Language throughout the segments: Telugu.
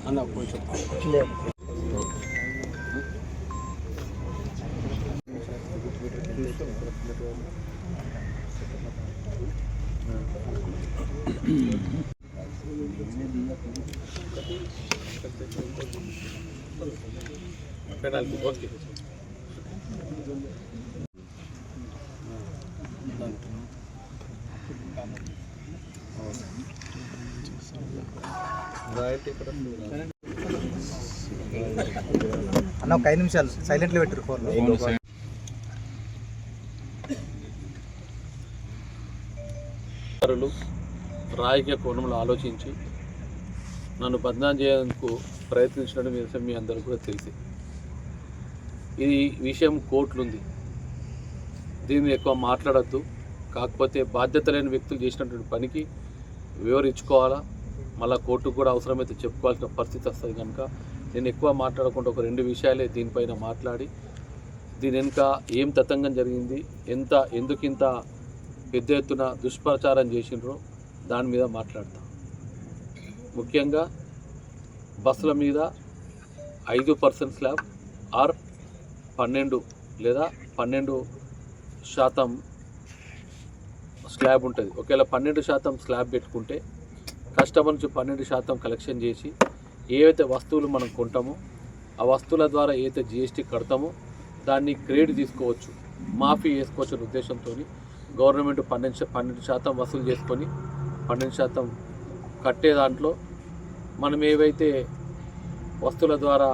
అన్న కొంచెం ఓకే అన్న ఒక 5 నిమిషాలు సైలెంట్లో పెట్టారు ఫోన్లో. రాజకీయ కోణంలో ఆలోచించి నన్ను బదనాం చేయడానికి ప్రయత్నించడం విషయం మీ అందరికీ కూడా తెలిసి ఈ విషయం కోర్టులు ఉంది, దీన్ని ఎక్కువ మాట్లాడద్దు. కాకపోతే బాధ్యత లేని వ్యక్తులు చేసినటువంటి పనికి వివరించుకోవాలా, మళ్ళీ కోర్టుకు కూడా అవసరమైతే చెప్పుకోవాల్సిన పరిస్థితి వస్తుంది. కనుక నేను ఎక్కువ మాట్లాడకుండా ఒక 2 విషయాలే దీనిపైన మాట్లాడి దీని వెనుక ఏం తతంగం జరిగింది, ఎందుకింత పెద్ద ఎత్తున దుష్ప్రచారం చేసిండ్రో దాని మీద మాట్లాడతాం. ముఖ్యంగా బస్సుల మీద 5% స్లాబ్ ఆర్ 12 లేదా 12% స్లాబ్ ఉంటుంది. ఒకవేళ 12% స్లాబ్ పెట్టుకుంటే కస్టమర్ నుంచి 12% కలెక్షన్ చేసి ఏవైతే వస్తువులు మనం కొంటామో ఆ వస్తువుల ద్వారా ఏదైతే జిఎస్టీ కడతామో దాన్ని క్రెడిట్ తీసుకోవచ్చు, మాఫీ చేసుకోవచ్చు అనే ఉద్దేశంతో గవర్నమెంట్ 12% వసూలు చేసుకొని 12% కట్టే దాంట్లో మనం ఏవైతే వస్తువుల ద్వారా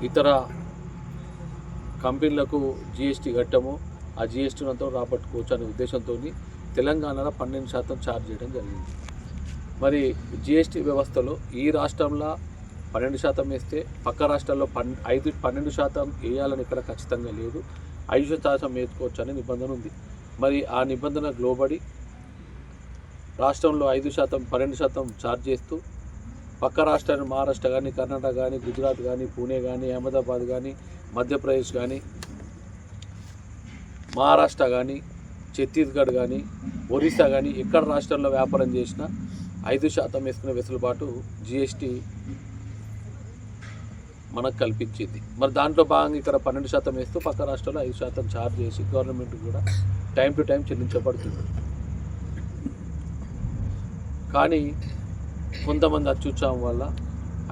ఇతర కంపెనీలకు జిఎస్టీ కట్టామో ఆ జిఎస్టీని అంతా రాబట్టుకోవచ్చు అనే ఉద్దేశంతో తెలంగాణలో 12% ఛార్జ్ చేయడం జరిగింది. మరి జిఎస్టీ వ్యవస్థలో ఈ రాష్ట్రంలో 12% వేస్తే పక్క రాష్ట్రాల్లో 12% వేయాలని ఇక్కడ ఖచ్చితంగా లేదు, 5% వేసుకోవచ్చు అనే నిబంధన ఉంది. మరి ఆ నిబంధనకు లోబడి రాష్ట్రంలో 5% 12% ఛార్జ్ చేస్తూ పక్క రాష్ట్రాన్ని మహారాష్ట్ర కానీ, కర్ణాటక కానీ, గుజరాత్ కానీ, పూణే కానీ, అహ్మదాబాద్ కానీ, మధ్యప్రదేశ్ కానీ, మహారాష్ట్ర కానీ, ఛత్తీస్గఢ్ కానీ, ఒరిస్సా కానీ ఎక్కడ రాష్ట్రంలో వ్యాపారం చేసినా 5% వేసుకునే వెసులుబాటు జిఎస్టీ మనకు కల్పించింది. మరి దాంట్లో భాగంగా ఇక్కడ 12% వేస్తూ పక్క రాష్ట్రాల్లో 5% ఛార్జ్ చేసి గవర్నమెంట్ కూడా టైం టు టైం చెల్లించబడుతుంది. కానీ కొంతమంది అత్యుత్సాహం వల్ల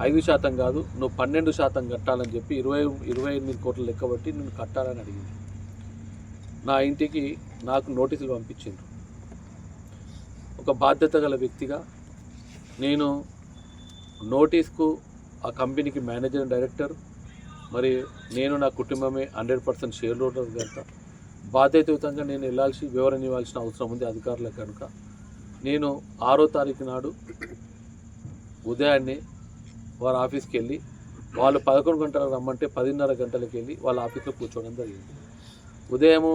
5% కాదు నువ్వు 12% కట్టాలని చెప్పి 28 కోట్ల లెక్కబట్టి నేను కట్టాలని అడిగింది. నా ఇంటికి నాకు నోటీసులు పంపించిండ్రు. ఒక బాధ్యత గల వ్యక్తిగా నేను నోటీస్కు ఆ కంపెనీకి మేనేజర్ డైరెక్టర్, మరి నేను నా కుటుంబమే 100% షేర్ హోల్డర్ కనుక బాధ్యతాయుతంగా నేను వివరణ ఇవ్వాల్సిన అవసరం ఉంది అధికారులకు. కనుక నేను 6వ తారీఖు నాడు ఉదయాన్నే వారి ఆఫీస్కి వెళ్ళి వాళ్ళు 11 గంటలకు రమ్మంటే 10:30 గంటలకు వెళ్ళి వాళ్ళ ఆఫీస్లో కూర్చోవడం జరిగింది. ఉదయము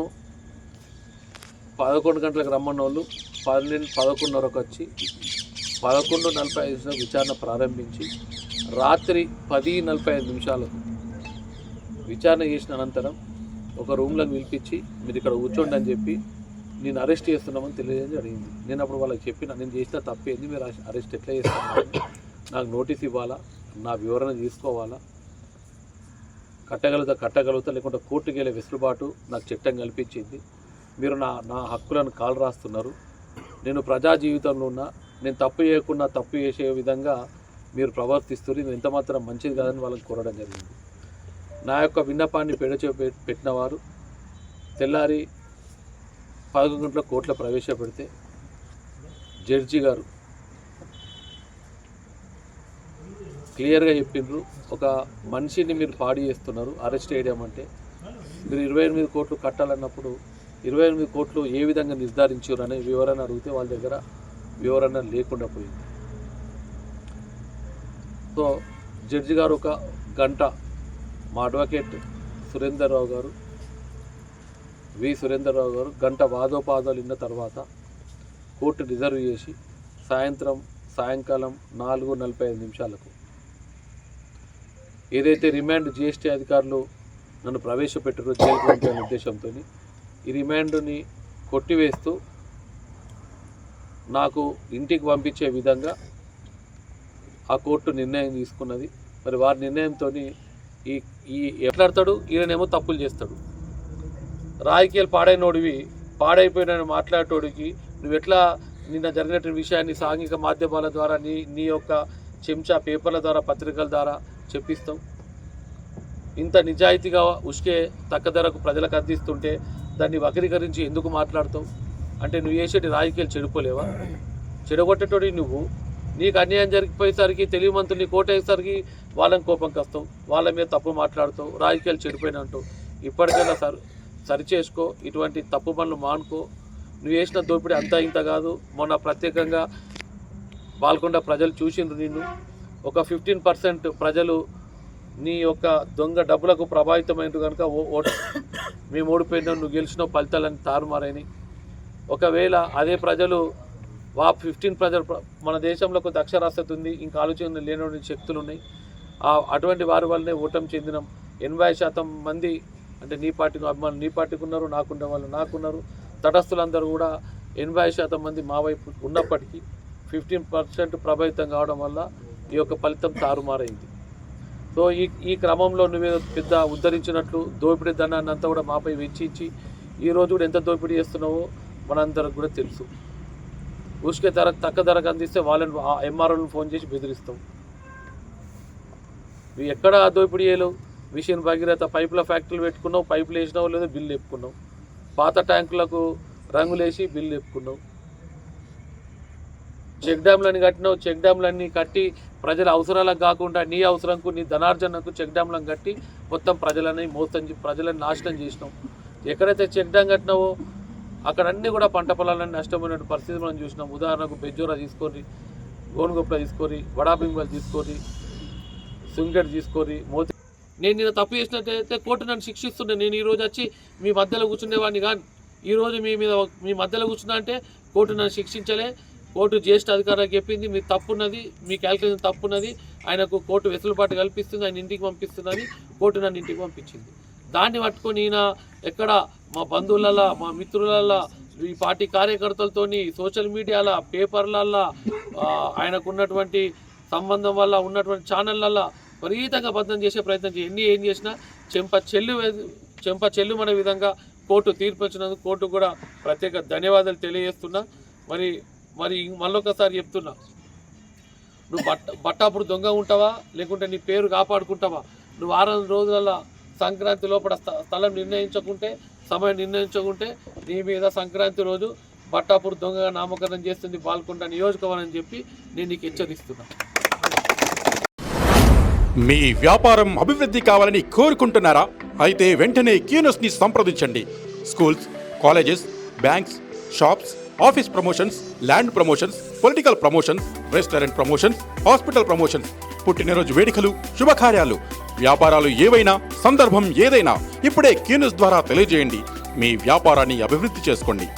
11 గంటలకు రమ్మన్న వాళ్ళు 11:30కు వచ్చి 11:45 విచారణ ప్రారంభించి రాత్రి 10:45 విచారణ చేసిన అనంతరం ఒక రూమ్లోకి పిలిపించి మీరు ఇక్కడ కూర్చోండి అని చెప్పి నేను అరెస్ట్ చేస్తున్నామని తెలియజేయడం జరిగింది. నేను అప్పుడు వాళ్ళకి చెప్పిన నేను చేసిన తప్పేంది, మీరు అరెస్ట్ ఎట్లా చేస్తున్నారు, నాకు నోటీస్ ఇవ్వాలా, నా వివరణ తీసుకోవాలా, కట్టగలుగుతా లేకుంటే కోర్టుకు వెళ్ళే వెసులుబాటు నాకు చట్టం కల్పించింది. మీరు నా హక్కులను కాలు రాస్తున్నారు, నేను ప్రజా జీవితంలో ఉన్నా, నేను తప్పు చేయకుండా తప్పు చేసే విధంగా మీరు ప్రవర్తిస్తారు, ఇది ఎంత మాత్రం మంచిది కాదని వాళ్ళని కోరడం జరిగింది. నా యొక్క విన్నపాన్ని పెట్టిన వారు తెల్లారి 11 గంటల కోర్టులో ప్రవేశపెడితే జడ్జి గారు క్లియర్గా చెప్పిండ్రు, ఒక మనిషిని మీరు పాడు చేస్తున్నారు, అరెస్ట్ చేయడం అంటే మీరు 28 కోట్లు కట్టాలన్నప్పుడు 28 కోట్లు ఏ విధంగా నిర్ధారించారు అనే వివరణ అడిగితే వాళ్ళ దగ్గర వివరణ లేకుండా పోయింది. సో జడ్జి గారు ఒక గంట మా అడ్వకేట్ సురేందర్రావు గారు గంట వాదోపాదాలు విన్న తర్వాత కోర్టు రిజర్వ్ చేసి సాయంకాలం 4:45 ఏదైతే రిమాండ్ జిఎస్టీ అధికారులు నన్ను ప్రవేశపెట్టారో జైలుకు పంపే ఉద్దేశంతో ఈ రిమాండ్ని కొట్టివేస్తూ నాకు ఇంటికి పంపించే విధంగా ఆ కోర్టు నిర్ణయం తీసుకున్నది. మరి వారి నిర్ణయంతో ఈ ఎట్లాడతాడు, ఈయనేమో తప్పులు చేస్తాడు. రాజకీయాలు పాడైనోడివి, పాడైపోయిన మాట్లాడేటోడికి నువ్వు ఎట్లా నిన్న జరిగినటువంటి విషయాన్ని సాంఘిక మాధ్యమాల ద్వారా నీ యొక్క చెంచా పేపర్ల ద్వారా పత్రికల ద్వారా చెప్పిస్తావు? ఇంత నిజాయితీగా ఉష్కే తక్కువ ధరకు ప్రజలకు అందిస్తుంటే దాన్ని వక్రీకరించి ఎందుకు మాట్లాడతావు? అంటే నువ్వు చేసేటి రాజకీయాలు చెడిపోలేవా? చెడగొట్టేటోడి నువ్వు. నీకు అన్యాయం జరిగిపోయేసరికి తెలివి మంత్రులు కోటేసరికి వాళ్ళని కోపంకి వస్తావు, వాళ్ళ మీద తప్పు మాట్లాడుతావు, రాజకీయాలు చెడిపోయినా అంటావు. ఇప్పటికైనా సరిచేసుకో, ఇటువంటి తప్పు పనులు మానుకో. నువ్వు చేసిన దోపిడీ అంతా ఇంత కాదు. మొన్న ప్రత్యేకంగా బాల్కొండ ప్రజలు చూసిండ్రు నిన్ను. ఒక 15% ప్రజలు నీ యొక్క దొంగ డబ్బులకు ప్రభావితమైనట్టు కనుక మేము ఓడిపోయినా నువ్వు గెలిచిన ఫలితాలని తారుమారైనాయి. ఒకవేళ అదే ప్రజలు 15 ప్రజలు, మన దేశంలో కొంత అక్షరాస్యత ఉంది, ఇంకా ఆలోచన లేని శక్తులు ఉన్నాయి. అటువంటి వారి వల్లనే ఓటమి చెందినాం. 80% మంది అంటే నీ పార్టీకి అభిమానులు నీ పార్టీకి ఉన్నారు, నాకున్న వాళ్ళు నాకున్నారు. తటస్థులందరూ కూడా 80% మంది మా వైపు ఉన్నప్పటికీ 15% ప్రభావితం కావడం వల్ల ఈ యొక్క ఫలితం తారుమారైంది. సో ఈ క్రమంలో నువ్వే పెద్ద ఉద్ధరించినట్లు దోపిడీ ధనాన్ని అంతా కూడా మాపై వెచ్చించి ఈరోజు కూడా ఎంత దోపిడీ చేస్తున్నావో మనందరికి కూడా తెలుసు. ఉష్కే తక్కువ ధరకు అందిస్తే వాళ్ళని ఎంఆర్ఓలను ఫోన్ చేసి బెదిరిస్తాం. నువ్వు ఎక్కడ దోపిడీ చేయలేవు. మిషన్ భగీరథ పైపుల ఫ్యాక్టరీలు పెట్టుకున్నావు, పైపులు వేసినావు లేదో బిల్లు చెప్పుకున్నావు. పాత ట్యాంకులకు రంగులేసి బిల్లు చెప్పుకున్నావు. చెక్ డ్యామ్లన్నీ కట్టినావు. చెక్ డ్యామ్లన్నీ కట్టి ప్రజల అవసరాలకు కాకుండా నీ అవసరంకు నీ ధనార్జనకు చెక్ డ్యామ్లను కట్టి మొత్తం ప్రజలని ప్రజలను నాశనం చేసినావు. ఎక్కడైతే చెక్ డ్యామ్ కట్టినావో అక్కడ అన్నీ కూడా పంట పొలాలన్నీ నష్టపోయిన పరిస్థితి మనం చూసినాం. ఉదాహరణకు బెజ్జోరా తీసుకొని, గోనుగొప్ప తీసుకొని, వడాపింగల్ తీసుకొని, సుంగెడ్ తీసుకొని, మోతి. నేను నిన్న తప్పు చేసినట్టయితే కోర్టు నన్ను శిక్షిస్తుండే. నేను ఈరోజు వచ్చి మీ మధ్యలో కూర్చునేవాడిని కానీ ఈరోజు మీ మధ్యలో కూర్చున్నా అంటే కోర్టు నన్ను శిక్షించలే. కోర్టు జ్యేష్ఠ అధికారులకు చెప్పింది మీ తప్పున్నది, మీ క్యాల్కులేషన్ తప్పున్నది, ఆయనకు కోర్టు వెసులుబాటు కల్పిస్తుంది, ఆయన ఇంటికి పంపిస్తుందని కోర్టు నన్ను ఇంటికి పంపించింది. దాన్ని పట్టుకొని ఈయన ఎక్కడ మా బంధువులల్లా, మా మిత్రులల్లా, ఈ పార్టీ కార్యకర్తలతోని సోషల్ మీడియాలో, పేపర్లల్లా, ఆయనకు ఉన్నటువంటి సంబంధం వల్ల ఉన్నటువంటి ఛానళ్ళల్లో విపరీతంగా బద్దం చేసే ప్రయత్నం ఏం చేసినా చెంప చెల్లుమనే విధంగా కోర్టు తీర్పు వచ్చినందుకు కోర్టు కూడా ప్రత్యేక ధన్యవాదాలు తెలియజేస్తున్నా. మరి మళ్ళొకసారి చెప్తున్నా, నువ్వు బట్టాపుడు దొంగ ఉంటావా లేకుంటే నీ పేరు కాపాడుకుంటావా? నువ్వు 6 రోజులలో సంక్రాంతి లోపల స్థలం నిర్ణయించకుంటే, సమయం నిర్ణయించకుంటే నీ మీద సంక్రాంతి రోజు బట్టాపుడు దొంగగా నామకరణం చేస్తుంది బాల్కొండ నియోజకవర్గం అని చెప్పి నేను నీకు హెచ్చరిస్తున్నా. మీ వ్యాపారం అభివృద్ధి కావాలని కోరుకుంటున్నారా? అయితే వెంటనే క్యూనస్ని సంప్రదించండి. Schools, colleges, banks, shops, office promotions, land promotions, political promotions, restaurant promotions, hospital promotions, పుట్టినరోజు వేడుకలు, శుభకార్యాలు, వ్యాపారాలు ఏవైనా, సందర్భం ఏదైనా ఇప్పుడే క్యూనస్ ద్వారా తెలియజేయండి. మీ వ్యాపారాన్ని అభివృద్ధి చేసుకోండి.